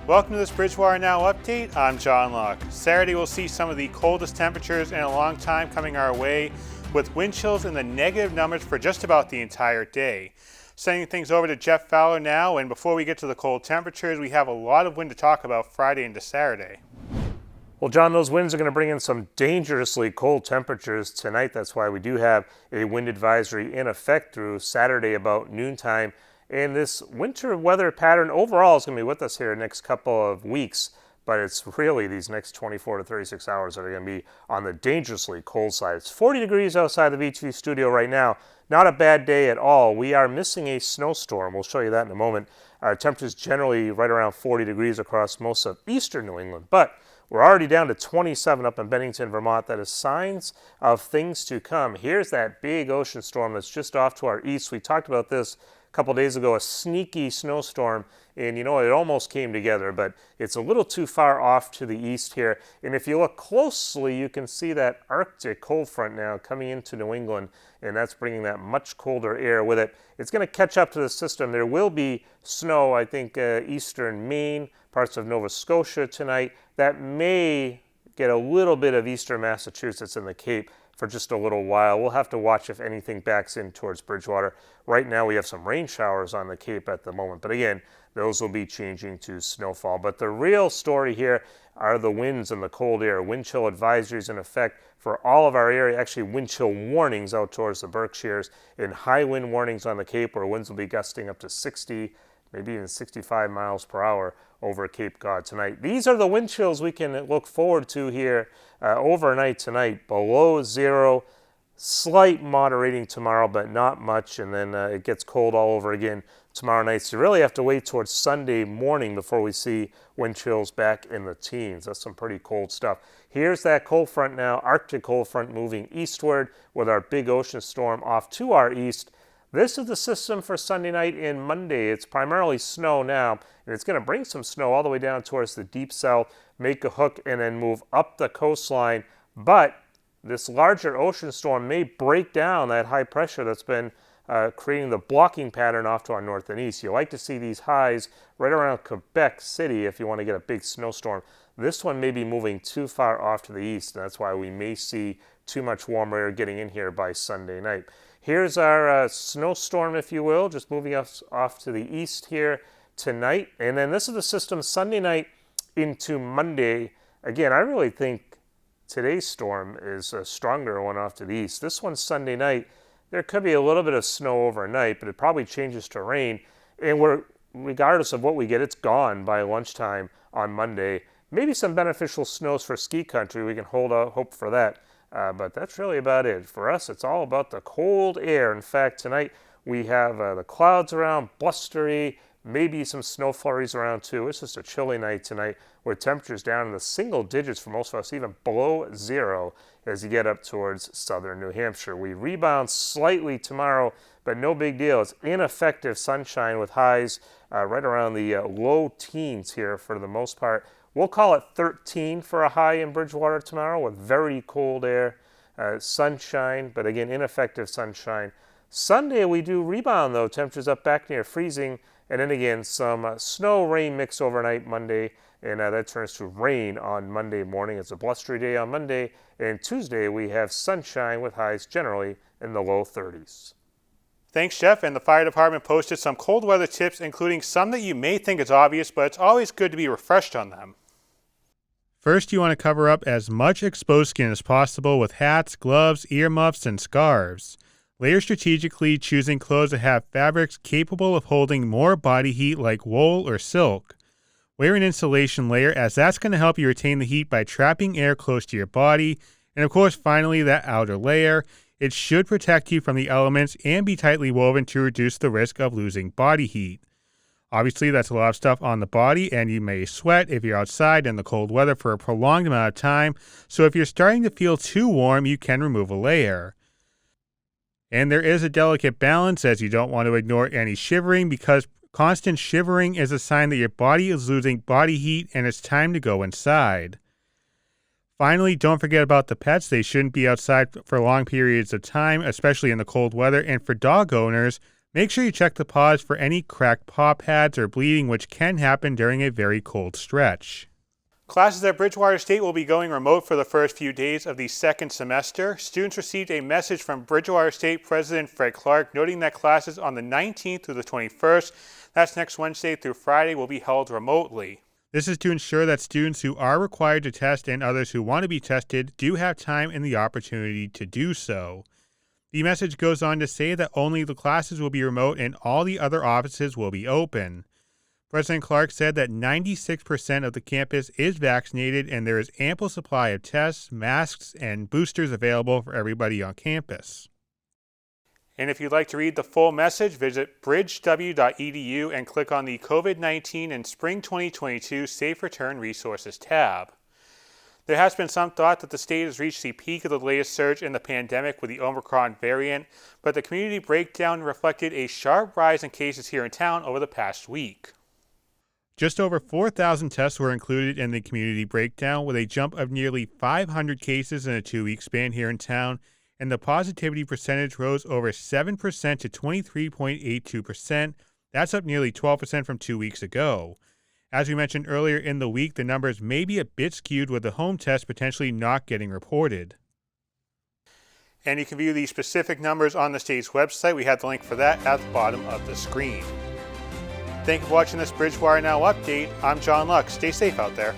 Welcome to this Bridgewater Now update. I'm John Locke. Saturday we'll see some of the coldest temperatures in a long time coming our way, with wind chills in the negative numbers for just about the entire day. Sending things over to Jeff Fowler now, and before we get to the cold temperatures, we have a lot of wind to talk about Friday into Saturday. Well, John, those winds are going to bring in some dangerously cold temperatures tonight. That's why we do have a wind advisory in effect through Saturday about noontime. And this winter weather pattern overall is going to be with us here the next couple of weeks. But it's really these next 24 to 36 hours that are going to be on the dangerously cold side. It's 40 degrees outside the VTV studio right now. Not a bad day at all. We are missing a snowstorm. We'll show you that in a moment. Our temperatures generally right around 40 degrees across most of eastern New England. But we're already down to 27 up in Bennington, Vermont. That is signs of things to come. Here's that big ocean storm that's just off to our east. We talked about this a couple days ago, a sneaky snowstorm, and you know, it almost came together, but it's a little too far off to the east here. And if you look closely, you can see that Arctic cold front now coming into New England, and that's bringing that much colder air with it. It's going to catch up to the system. There will be snow, I think, eastern Maine, parts of Nova Scotia tonight. That may get a little bit of eastern Massachusetts in the Cape for just a little while. We'll have to watch if anything backs in towards Bridgewater. Right now we have some rain showers on the Cape at the moment, but again, those will be changing to snowfall. But the real story here are the winds and the cold air. Wind chill advisories in effect for all of our area, actually wind chill warnings out towards the Berkshires, and high wind warnings on the Cape where winds will be gusting up to 60, maybe even 65 miles per hour over Cape Cod tonight. These are the wind chills we can look forward to here overnight tonight. Below zero, slight moderating tomorrow, but not much, and then it gets cold all over again tomorrow night. So you really have to wait towards Sunday morning before we see wind chills back in the teens. That's some pretty cold stuff. Here's that cold front now, Arctic cold front moving eastward with our big ocean storm off to our east. This is the system for Sunday night and Monday. It's primarily snow now, and it's going to bring some snow all the way down towards the deep south, make a hook, and then move up the coastline. But this larger ocean storm may break down that high pressure that's been creating the blocking pattern off to our north and east. You like to see these highs right around Quebec City if you want to get a big snowstorm. This one may be moving too far off to the east, and that's why we may see too much warm air getting in here by Sunday night. Here's our snowstorm, if you will, just moving us off to the east here tonight. And then this is the system Sunday night into Monday. Again, I really think today's storm is a stronger one off to the east. This one's Sunday night. There could be a little bit of snow overnight, but it probably changes to rain. And regardless of what we get, it's gone by lunchtime on Monday. Maybe some beneficial snows for ski country. We can hold out hope for that. But that's really about it. For us, it's all about the cold air. In fact, tonight we have the clouds around, blustery, maybe some snow flurries around too. It's just a chilly night tonight with temperatures down in the single digits for most of us, even below zero as you get up towards southern New Hampshire. We rebound slightly tomorrow, but no big deal. It's ineffective sunshine with highs right around the low teens here for the most part. We'll call it 13 for a high in Bridgewater tomorrow with very cold air, sunshine, but again, ineffective sunshine. Sunday we do rebound though, temperatures up back near freezing, and then again some snow rain mix overnight Monday, and that turns to rain on Monday morning. It's a blustery day on Monday, and Tuesday we have sunshine with highs generally in the low 30s. Thanks, Jeff, and the fire department posted some cold weather tips, including some that you may think is obvious, but it's always good to be refreshed on them. First, you want to cover up as much exposed skin as possible with hats, gloves, earmuffs, and scarves. Layer strategically, choosing clothes that have fabrics capable of holding more body heat like wool or silk. Wear an insulation layer, as that's going to help you retain the heat by trapping air close to your body. And of course, finally, that outer layer. It should protect you from the elements and be tightly woven to reduce the risk of losing body heat. Obviously, that's a lot of stuff on the body, and you may sweat if you're outside in the cold weather for a prolonged amount of time, so if you're starting to feel too warm, you can remove a layer. And there is a delicate balance, as you don't want to ignore any shivering, because constant shivering is a sign that your body is losing body heat and it's time to go inside. Finally, don't forget about the pets. They shouldn't be outside for long periods of time, especially in the cold weather, and for dog owners, Make sure you check the pods for any cracked paw pads or bleeding, which can happen during a very cold stretch. Classes at Bridgewater State will be going remote for the first few days of the second semester. Students received a message from Bridgewater State President Fred Clark noting that classes on the 19th through the 21st, that's next Wednesday through Friday, will be held remotely. This is to ensure that students who are required to test and others who want to be tested do have time and the opportunity to do so. The message goes on to say that only the classes will be remote and all the other offices will be open. President Clark said that 96% of the campus is vaccinated and there is ample supply of tests, masks, and boosters available for everybody on campus. And if you'd like to read the full message, visit bridgew.edu and click on the COVID-19 and Spring 2022 Safe Return Resources tab. There has been some thought that the state has reached the peak of the latest surge in the pandemic with the Omicron variant, but the community breakdown reflected a sharp rise in cases here in town over the past week. Just over 4,000 tests were included in the community breakdown, with a jump of nearly 500 cases in a 2-week span here in town, and the positivity percentage rose over 7% to 23.82%. That's up nearly 12% from 2 weeks ago. As we mentioned earlier in the week, the numbers may be a bit skewed with the home test potentially not getting reported. And you can view the specific numbers on the state's website. We have the link for that at the bottom of the screen. Thank you for watching this Bridgewater Now update. I'm John Luck. Stay safe out there.